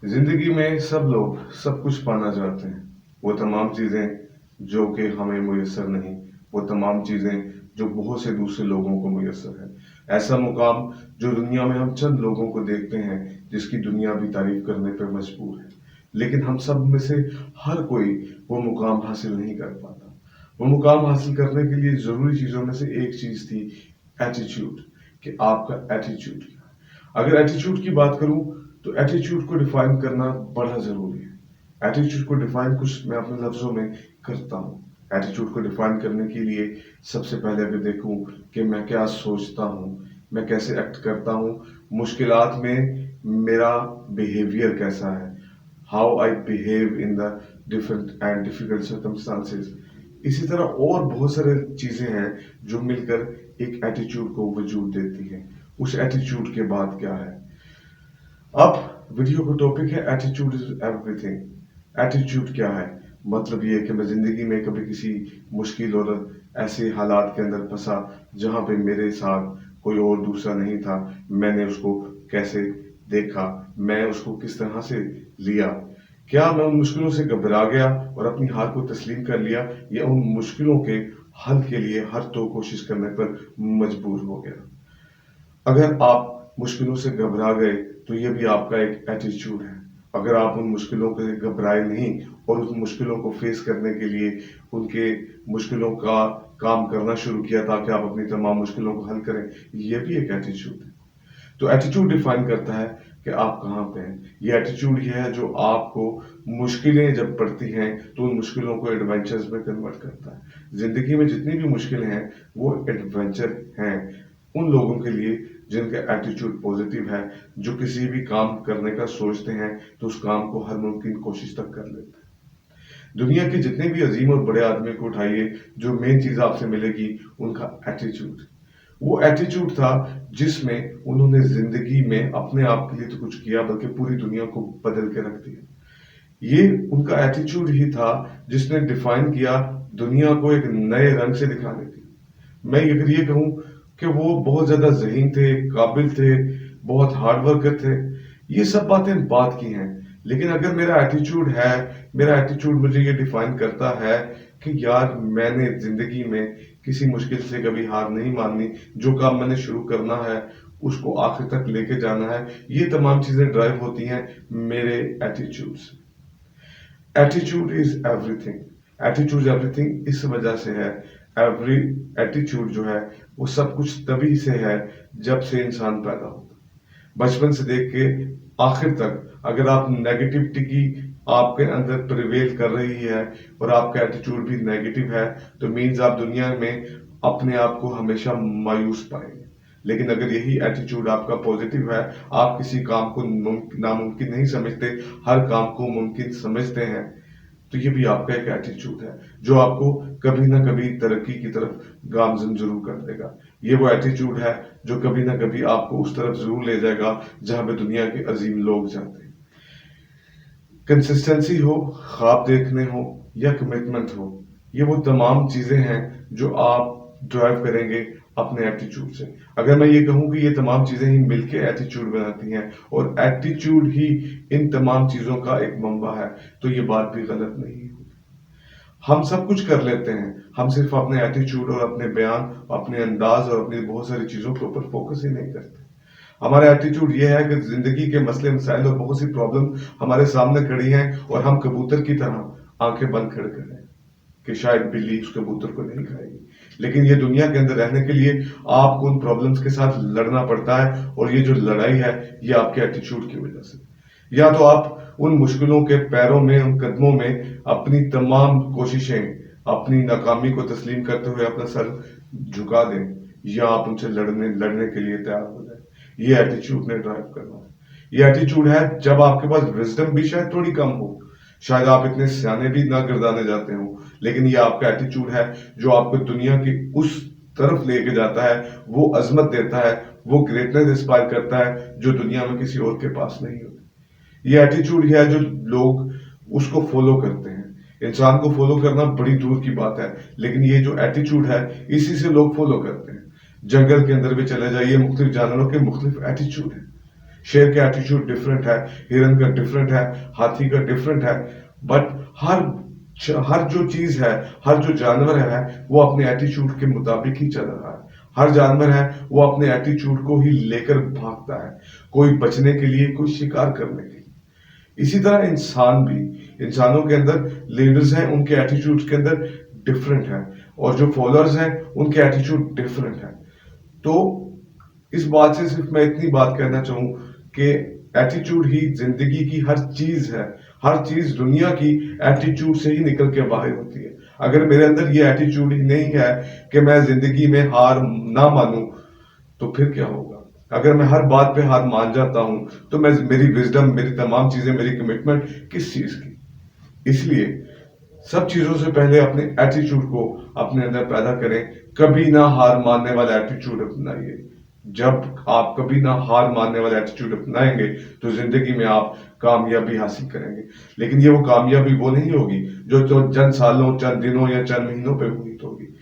जिंदगी में सब लोग सब कुछ पाना चाहते हैं। वो तमाम चीजें जो कि हमें मुयस्सर नहीं, वो तमाम चीजें जो बहुत से दूसरे लोगों को मुयस्सर है। ऐसा मुकाम जो दुनिया में हम चंद लोगों को देखते हैं जिसकी दुनिया भी तारीफ करने पर मजबूर है। लेकिन हम सब में से हर कोई वो मुकाम हासिल नहीं कर पाता। वो मुकाम हासिल करने के लिए जरूरी चीजों में से एक चीज थी एटीट्यूड, कि आपका एटीट्यूड क्या है। अगर एटीट्यूड की बात करूं तो एटीट्यूड को डिफाइन करना बड़ा जरूरी है। एटीट्यूड को डिफाइन कुछ मैं अपने लफ्जों में करता हूं। एटीट्यूड को डिफाइन करने के लिए सबसे पहले अगर देखूं कि मैं क्या सोचता हूं, मैं कैसे एक्ट करता हूं, मुश्किलात में मेरा बिहेवियर कैसा है, how I behave in the different and difficult circumstances. इसी तरह और बहुत सारे चीजें हैं जो मिलकर एक एटीट्यूड को वजूद देती हैं। उस एटीट्यूड के बाद क्या है। अब वीडियो का टॉपिक है एटीट्यूड इज एवरीथिंग। एटीट्यूड क्या है, मतलब ये है कि मैं जिंदगी में कभी किसी मुश्किल और ऐसे हालात के अंदर फंसा जहां पे मेरे साथ कोई और दूसरा नहीं था, मैंने उसको कैसे देखा, मैं उसको किस तरह से लिया। क्या मैं उन मुश्किलों से घबरा गया और अपनी हार को तस्लीम कर लिया, या उन मुश्किलों के हल के लिए हर तो कोशिश करने पर मजबूर हो गया। अगर आप मुश्किलों से घबरा गए तो ये भी आपका एक एटीट्यूड है। अगर आप उन मुश्किलों से घबराए नहीं और उन मुश्किलों को फेस करने के लिए उनके मुश्किलों का काम करना शुरू किया ताकि आप अपनी तमाम मुश्किलों को हल करें, ये भी एक एटीट्यूड है। तो एटीट्यूड डिफाइन करता है कि आप कहाँ पे हैं। ये एटीट्यूड ये है जो आपको मुश्किलें जब पड़ती हैं तो उन मुश्किलों को एडवेंचर्स में कन्वर्ट करता है। जिंदगी में जितनी भी मुश्किलें हैं वो एडवेंचर हैं उन लोगों के लिए जिनका एटीट्यूड पॉजिटिव है, जो किसी भी काम करने का सोचते हैं तो उस काम को हर मुमकिन कोशिश तक कर लेते हैं। दुनिया के जितने भी अजीम और बड़े आदमी को उठाइए, जो मेन चीज आपसे मिलेगी उनका एटीट्यूड। वो एटीट्यूड था जिसमें उन्होंने जिंदगी में अपने आप के लिए तो कुछ किया बल्कि पूरी दुनिया को बदल के रख दिया। ये उनका एटीट्यूड ही था जिसने डिफाइन किया दुनिया को एक नए रंग से दिखाने की। मैं अगर ये कहूं कि वो बहुत ज्यादा ज़हीन थे, काबिल थे, बहुत हार्ड वर्कर थे, ये सब बातें बात की हैं। लेकिन अगर मेरा एटीट्यूड है, मेरा एटीट्यूड मुझे ये डिफाइन करता है कि यार मैंने जिंदगी में किसी मुश्किल से कभी हार नहीं माननी, जो काम मैंने शुरू करना है उसको आखिर तक लेके जाना है, ये तमाम चीजें ड्राइव होती हैं मेरे एटीट्यूड से। Attitude is everything. Attitude everything इस वजह से है। एवरी एटीट्यूड जो है वो सब कुछ तभी से है जब से इंसान पैदा होता है। बचपन से देख के आखिर तक अगर आप नेगेटिविटी की आपके अंदर प्रिवेल कर रही है और आपका एटीट्यूड भी नेगेटिव है तो मीन्स आप दुनिया में अपने आप को हमेशा मायूस पाएंगे। लेकिन अगर यही एटीट्यूड आपका पॉजिटिव है, आप किसी काम को नामुमकिन नहीं समझते, हर काम को मुमकिन समझते हैं, तो ये भी आपका एक एटीट्यूड है जो आपको कभी ना कभी तरक्की की तरफ गामजन जरूर कर देगा। ये वो एटीट्यूड है जो कभी ना कभी आपको उस तरफ जरूर ले जाएगा जहां पे दुनिया के अजीम लोग जाते हैं। कंसिस्टेंसी हो, ख्वाब देखने हो या कमिटमेंट हो, ये वो तमाम चीजें हैं जो आप ड्राइव करेंगे अपने एटीट्यूड से। अगर मैं ये कहूं कि ये तमाम चीजें ही मिलके एटीट्यूड बनाती हैं और एटीट्यूड ही इन तमाम चीजों का एक मंबा है, तो ये बात भी गलत नहीं है। हम सब कुछ कर लेते हैं, हम सिर्फ अपने एटीट्यूड और अपने बयान, अपने अंदाज और अपनी बहुत सारी चीजों के ऊपर फोकस ही नहीं करते। हमारा एटीट्यूड ये है कि जिंदगी के मसले मसाइल और बहुत सी प्रॉब्लम हमारे सामने खड़ी हैं और हम कबूतर की तरह आंखें बंद खड़े कर रहे हैं कि शायद बिल्ली उस कबूतर को नहीं खाएगी। लेकिन ये दुनिया के अंदर रहने के लिए आपको उन प्रॉब्लम्स के साथ लड़ना पड़ता है, और ये जो लड़ाई है ये आपके एटीट्यूड की वजह से। या तो आप उन मुश्किलों के पैरों में, उन कदमों में अपनी तमाम कोशिशें, अपनी नाकामी को तस्लीम करते हुए अपना सर झुका दें, या आप उनसे लड़ने के लिए तैयार हो जाए। ये एटीट्यूड ने ड्राइव करना है। ये एटीट्यूड है जब आपके पास विजडम भी शायद थोड़ी कम हो, शायद आप इतने सियाने भी ना गर्दाने जाते हो, लेकिन ये आपका एटीट्यूड है जो आपको दुनिया की उस तरफ लेके जाता है, वो अजमत देता है, वो ग्रेटनेस इंस्पायर करता है जो दुनिया में किसी और के पास नहीं होती। ये एटीट्यूड है जो लोग उसको फॉलो करते हैं। इंसान को फॉलो करना बड़ी दूर की बात है, लेकिन ये जो एटीट्यूड है इसी से लोग फॉलो करते हैं। जंगल के अंदर भी चले जाइए, मुख्तलिफ जानवरों के मुख्तलिफ एटीट्यूड है। शेर का एटीट्यूड डिफरेंट है, हिरन का डिफरेंट है, हाथी का डिफरेंट है, बट हर जो चीज है, हर जो जानवर है, वो अपने एटीट्यूड के मुताबिक ही चल रहा है। हर जानवर है वो अपने एटीट्यूड को ही लेकर भागता है, कोई बचने के लिए, कोई शिकार करने के लिए। इसी तरह इंसान भी, इंसानों के अंदर लीडर्स हैं, उनके एटीट्यूड के अंदर डिफरेंट है, और जो फॉलोअर्स हैं उनके एटीट्यूड डिफरेंट है। तो इस बात से सिर्फ मैं इतनी बात कहना चाहूँ कि एटीट्यूड ही जिंदगी की हर चीज है, हर चीज दुनिया की एटीट्यूड से ही निकल के बाहर होती है। अगर मेरे अंदर ये एटीट्यूड ही नहीं है कि मैं जिंदगी में हार ना मानूं, तो फिर क्या होगा? अगर मैं हर बात पे हार मान जाता हूं, तो मैं मेरी विजडम, मेरी तमाम चीजें, मेरी कमिटमेंट किस चीज की? इसलिए सब चीजों से पहले अपने एटीट्यूड को अपने अंदर पैदा करें। कभी ना हार मानने वाला एटीट्यूड अपनाइए। जब आप कभी ना हार मानने वाला एटीट्यूड अपनाएंगे, तो जिंदगी में आप कामयाबी हासिल करेंगे। लेकिन ये वो कामयाबी वो नहीं होगी जो चंद सालों, चंद दिनों या चंद महीनों पे हुई होगी।